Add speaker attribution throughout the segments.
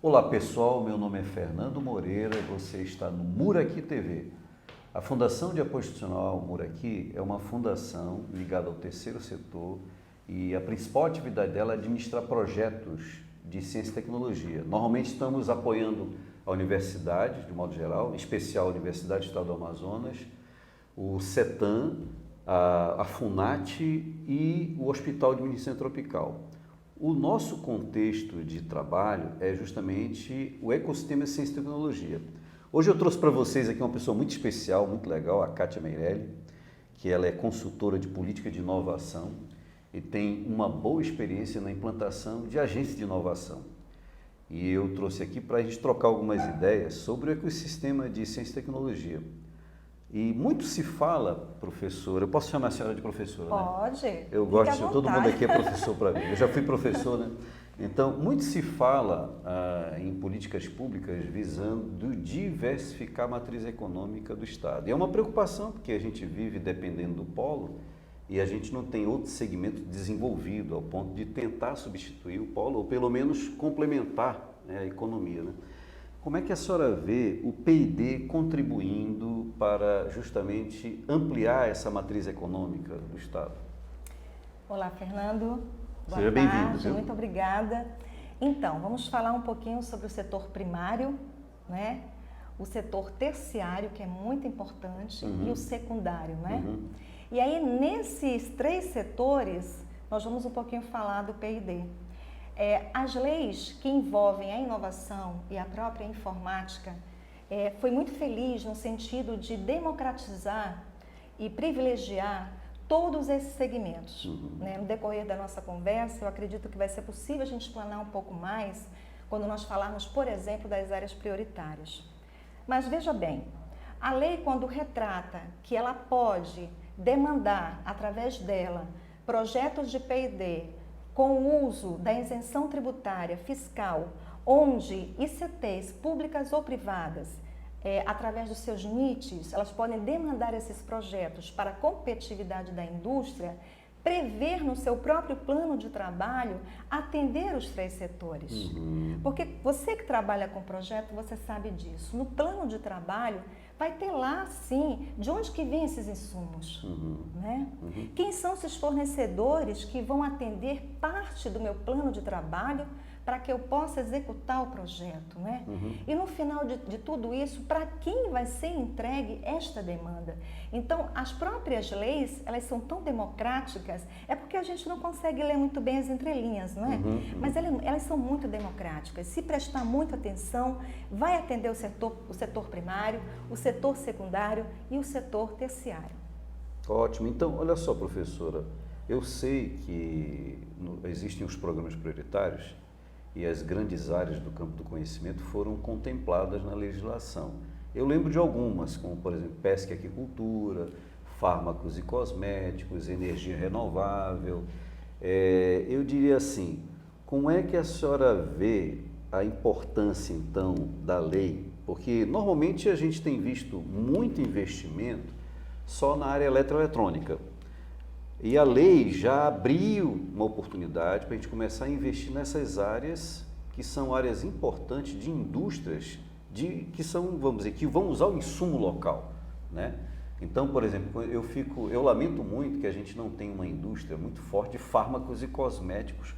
Speaker 1: Olá pessoal, meu nome é Fernando Moreira e você está no Muraqui TV. A Fundação de Apoio Institucional Muraqui é uma fundação ligada ao terceiro setor e a principal atividade dela é administrar projetos de ciência e tecnologia. Normalmente estamos apoiando a universidade, de modo geral, em especial a Universidade do Estado do Amazonas, o CETAM, a FUNAT e o Hospital de Medicina Tropical. O nosso contexto de trabalho é justamente o ecossistema de ciência e tecnologia. Hoje eu trouxe para vocês aqui uma pessoa muito especial, muito legal, a Kátia Meirelli, que ela é consultora de política de inovação e tem uma boa experiência na implantação de agências de inovação. E eu trouxe aqui para a gente trocar algumas ideias sobre o ecossistema de ciência e tecnologia. E muito se fala, professora, eu posso chamar a senhora de professora, né?
Speaker 2: Pode.
Speaker 1: Eu gosto de todo mundo aqui é professor para mim. Eu já fui professor, né? Então, muito se fala em políticas públicas visando diversificar a matriz econômica do Estado. E é uma preocupação, porque a gente vive dependendo do polo e a gente não tem outro segmento desenvolvido ao ponto de tentar substituir o polo, ou pelo menos complementar, né, a economia, né? Como é que a senhora vê o P&D contribuindo para justamente ampliar essa matriz econômica do Estado?
Speaker 2: Olá, Fernando. Boa
Speaker 1: Seja bem-vindo.
Speaker 2: Muito obrigada. Então, vamos falar um pouquinho sobre o setor primário, né? O setor terciário, que é muito importante, e o secundário, né? E aí, nesses três setores, nós vamos um pouquinho falar do P&D. As leis que envolvem a inovação e a própria informática foi muito feliz no sentido de democratizar e privilegiar todos esses segmentos. Né? No decorrer da nossa conversa, eu acredito que vai ser possível a gente explanar um pouco mais quando nós falarmos, por exemplo, das áreas prioritárias. Mas veja bem, a lei, quando retrata que ela pode demandar, através dela, projetos de P&D com o uso da isenção tributária fiscal, onde ICTs públicas ou privadas, através dos seus NITs, elas podem demandar esses projetos para a competitividade da indústria, prever no seu próprio plano de trabalho atender os três setores. Porque você que trabalha com projeto, você sabe disso. No plano de trabalho, vai ter lá, sim, de onde que vêm esses insumos, né? Quem são esses fornecedores que vão atender parte do meu plano de trabalho para que eu possa executar o projeto, né? E no final de tudo isso, para quem vai ser entregue esta demanda? Então, as próprias leis, elas são tão democráticas, é porque a gente não consegue ler muito bem as entrelinhas, não é? Mas elas são muito democráticas. Se prestar muita atenção, vai atender o setor primário, o setor secundário e o setor terciário.
Speaker 1: Ótimo. Então, olha só, professora, eu sei que existem os programas prioritários e as grandes áreas do campo do conhecimento foram contempladas na legislação. Eu lembro de algumas, como por exemplo pesca e aquicultura, fármacos e cosméticos, energia renovável. Eu diria assim, como é que a senhora vê a importância então da lei? Porque normalmente a gente tem visto muito investimento só na área eletroeletrônica. E a lei já abriu uma oportunidade para a gente começar a investir nessas áreas que são áreas importantes de indústrias que são, vamos dizer, que vão usar o insumo local, né? Então, por exemplo, eu lamento muito que a gente não tem uma indústria muito forte de fármacos e cosméticos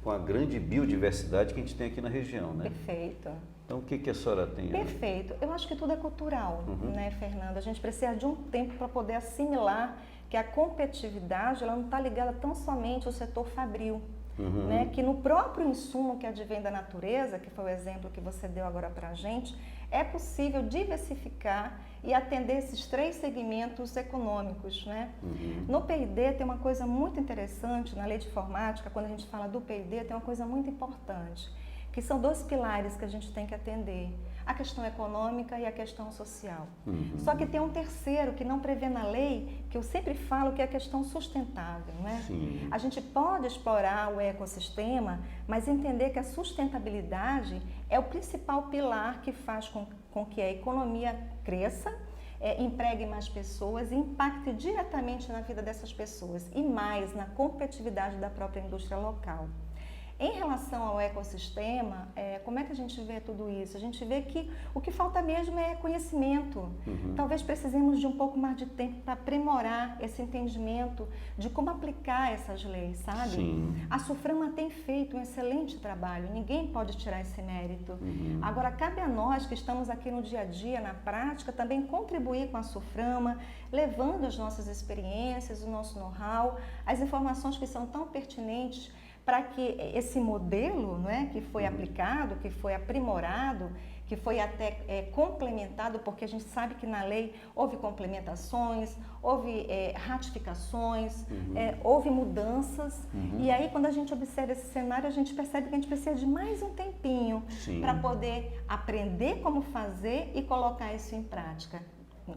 Speaker 1: com a grande biodiversidade que a gente tem aqui na região, né?
Speaker 2: Perfeito.
Speaker 1: Então, o que a senhora tem?
Speaker 2: Perfeito. Eu acho que tudo é cultural, né, Fernando? A gente precisa de um tempo para poder assimilar que a competitividade ela não está ligada tão somente ao setor fabril, né? Que no próprio insumo que advém da natureza, que foi o exemplo que você deu agora para a gente, é possível diversificar e atender esses três segmentos econômicos, né? No P&D tem uma coisa muito interessante, na lei de informática, quando a gente fala do P&D, tem uma coisa muito importante, que são dois pilares que a gente tem que atender, a questão econômica e a questão social. Só que tem um terceiro que não prevê na lei, que eu sempre falo que é a questão sustentável, né?
Speaker 1: Sim.
Speaker 2: A gente pode explorar o ecossistema, mas entender que a sustentabilidade é o principal pilar que faz com que a economia cresça, empregue mais pessoas e impacte diretamente na vida dessas pessoas e mais na competitividade da própria indústria local. Em relação ao ecossistema, como é que a gente vê tudo isso? A gente vê que o que falta mesmo é conhecimento. Talvez precisemos de um pouco mais de tempo para aprimorar esse entendimento de como aplicar essas leis, sabe?
Speaker 1: Sim.
Speaker 2: A SUFRAMA tem feito um excelente trabalho, ninguém pode tirar esse mérito. Agora, cabe a nós que estamos aqui no dia a dia, na prática, também contribuir com a SUFRAMA, levando as nossas experiências, o nosso know-how, as informações que são tão pertinentes para que esse modelo, não é, que foi aplicado, que foi aprimorado, que foi até complementado, porque a gente sabe que na lei houve complementações, houve ratificações, houve mudanças. E aí, quando a gente observa esse cenário, a gente percebe que a gente precisa de mais um tempinho para poder aprender como fazer e colocar isso em prática,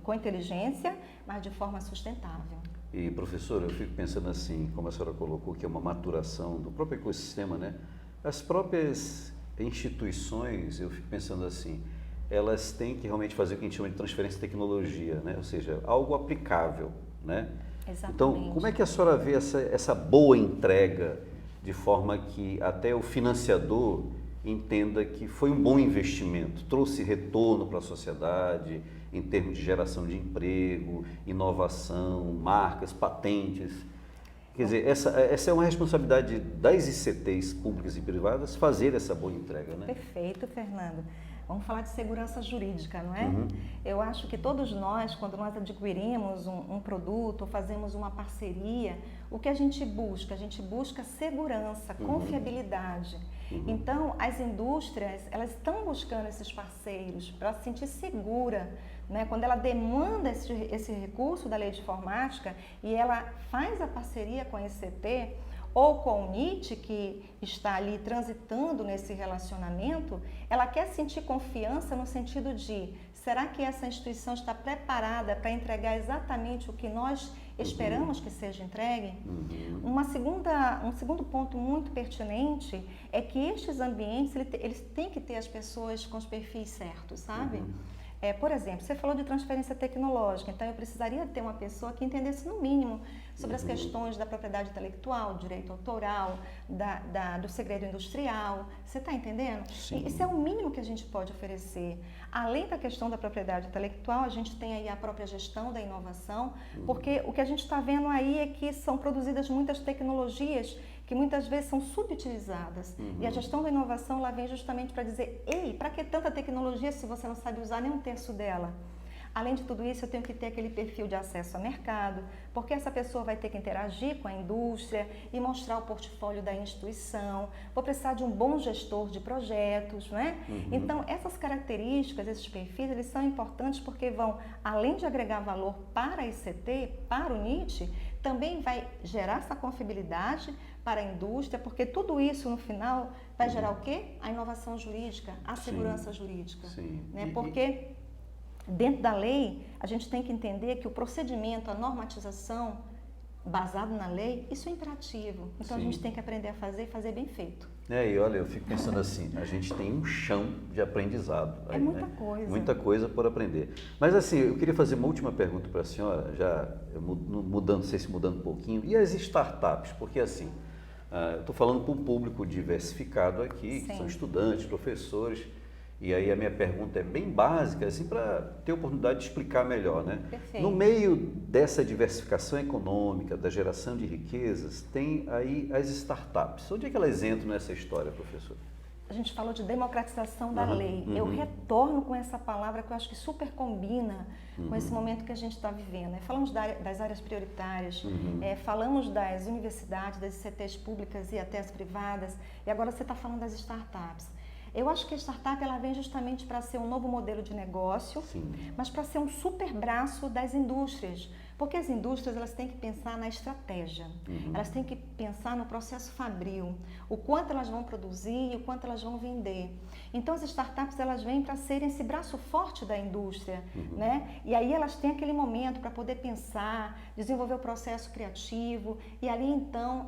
Speaker 2: com inteligência, mas de forma sustentável.
Speaker 1: E, professora, eu fico pensando assim, como a senhora colocou, que é uma maturação do próprio ecossistema, né? As próprias instituições, eu fico pensando assim, elas têm que realmente fazer o que a gente chama de transferência de tecnologia, né? Ou seja, algo aplicável, né?
Speaker 2: Exatamente.
Speaker 1: Então, como é que a senhora vê essa boa entrega, de forma que até o financiador entenda que foi um bom investimento, trouxe retorno para a sociedade, em termos de geração de emprego, inovação, marcas, patentes. Quer dizer, essa é uma responsabilidade das ICTs públicas e privadas fazer essa boa entrega, né?
Speaker 2: Perfeito, Fernando. Vamos falar de segurança jurídica, não é? Eu acho que todos nós, quando nós adquirimos um produto ou fazemos uma parceria, o que a gente busca? A gente busca segurança, confiabilidade. Então, as indústrias, elas estão buscando esses parceiros para se sentir segura, né? Quando ela demanda esse recurso da lei de informática e ela faz a parceria com a ICT ou com o NIT, que está ali transitando nesse relacionamento, ela quer sentir confiança no sentido de, será que essa instituição está preparada para entregar exatamente o que nós esperamos que seja entregue? Um segundo ponto muito pertinente é que estes ambientes, eles têm que ter as pessoas com os perfis certos, sabe? Por exemplo, você falou de transferência tecnológica, então eu precisaria ter uma pessoa que entendesse no mínimo sobre as questões da propriedade intelectual, do direito autoral, do segredo industrial, você está entendendo?
Speaker 1: Sim.
Speaker 2: Isso é o mínimo que a gente pode oferecer. Além da questão da propriedade intelectual, a gente tem aí a própria gestão da inovação, porque o que a gente está vendo aí é que são produzidas muitas tecnologias que muitas vezes são subutilizadas. E a gestão da inovação, ela vem justamente para dizer, ei, para que tanta tecnologia se você não sabe usar nem um terço dela? Além de tudo isso, eu tenho que ter aquele perfil de acesso ao mercado, porque essa pessoa vai ter que interagir com a indústria e mostrar o portfólio da instituição. Vou precisar de um bom gestor de projetos, não é? Então, essas características, esses perfis, eles são importantes porque vão, além de agregar valor para a ICT, para o NIT, também vai gerar essa confiabilidade para a indústria, porque tudo isso, no final, vai gerar o quê? A inovação jurídica, a segurança jurídica. Né? Porque dentro da lei, a gente tem que entender que o procedimento, a normatização, baseado na lei, isso é imperativo. Então, a gente tem que aprender a fazer e fazer bem feito.
Speaker 1: E olha, eu fico pensando assim, a gente tem um chão de aprendizado. Aí,
Speaker 2: muita coisa.
Speaker 1: Muita coisa por aprender. Mas assim, eu queria fazer uma última pergunta para a senhora, já mudando, não sei se mudando um pouquinho, e as startups? Porque assim, eu estou falando para um público diversificado aqui, que são estudantes, professores, e aí a minha pergunta é bem básica, assim, para ter a oportunidade de explicar melhor, né?
Speaker 2: Perfeito.
Speaker 1: No meio dessa diversificação econômica, da geração de riquezas, tem aí as startups. Onde é que elas entram nessa história, professor?
Speaker 2: A gente falou de democratização da lei. Eu retorno com essa palavra que eu acho que super combina com esse momento que a gente está vivendo. Falamos das áreas prioritárias, falamos das universidades, das ICTs públicas e até as privadas, e agora você está falando das startups. Eu acho que a startup ela vem justamente para ser um novo modelo de negócio, mas para ser um super braço das indústrias. Porque as indústrias elas têm que pensar na estratégia, elas têm que pensar no processo fabril, o quanto elas vão produzir e o quanto elas vão vender. Então as startups elas vêm para serem esse braço forte da indústria, né? E aí elas têm aquele momento para poder pensar, desenvolver o processo criativo e ali então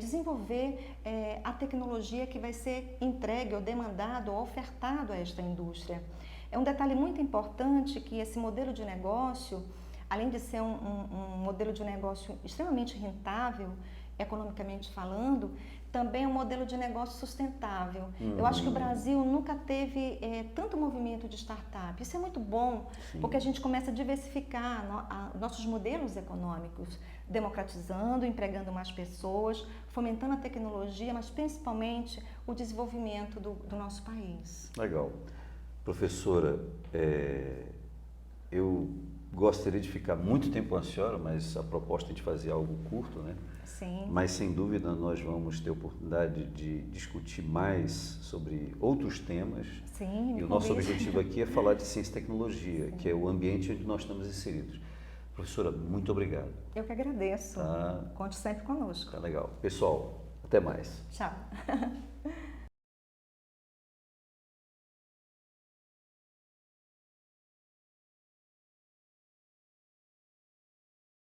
Speaker 2: desenvolver a tecnologia que vai ser entregue ou demandado ou ofertado a esta indústria. É um detalhe muito importante que esse modelo de negócio, além de ser um modelo de negócio extremamente rentável, economicamente falando, também um modelo de negócio sustentável. Eu acho que o Brasil nunca teve tanto movimento de startup. Isso é muito bom, porque a gente começa a diversificar nossos modelos econômicos, democratizando, empregando mais pessoas, fomentando a tecnologia, mas principalmente o desenvolvimento do nosso país.
Speaker 1: Legal. Professora, eu gostaria de ficar muito tempo com a senhora, mas a proposta é de fazer algo curto, né?
Speaker 2: Sim.
Speaker 1: Mas, sem dúvida, nós vamos ter oportunidade de discutir mais sobre outros temas.
Speaker 2: Sim,
Speaker 1: e o nosso objetivo aqui é falar de ciência e tecnologia, que é o ambiente onde nós estamos inseridos. Professora, muito obrigado.
Speaker 2: Eu que agradeço.
Speaker 1: Tá.
Speaker 2: Conte sempre conosco.
Speaker 1: Tá legal. Pessoal, até mais.
Speaker 2: Tchau.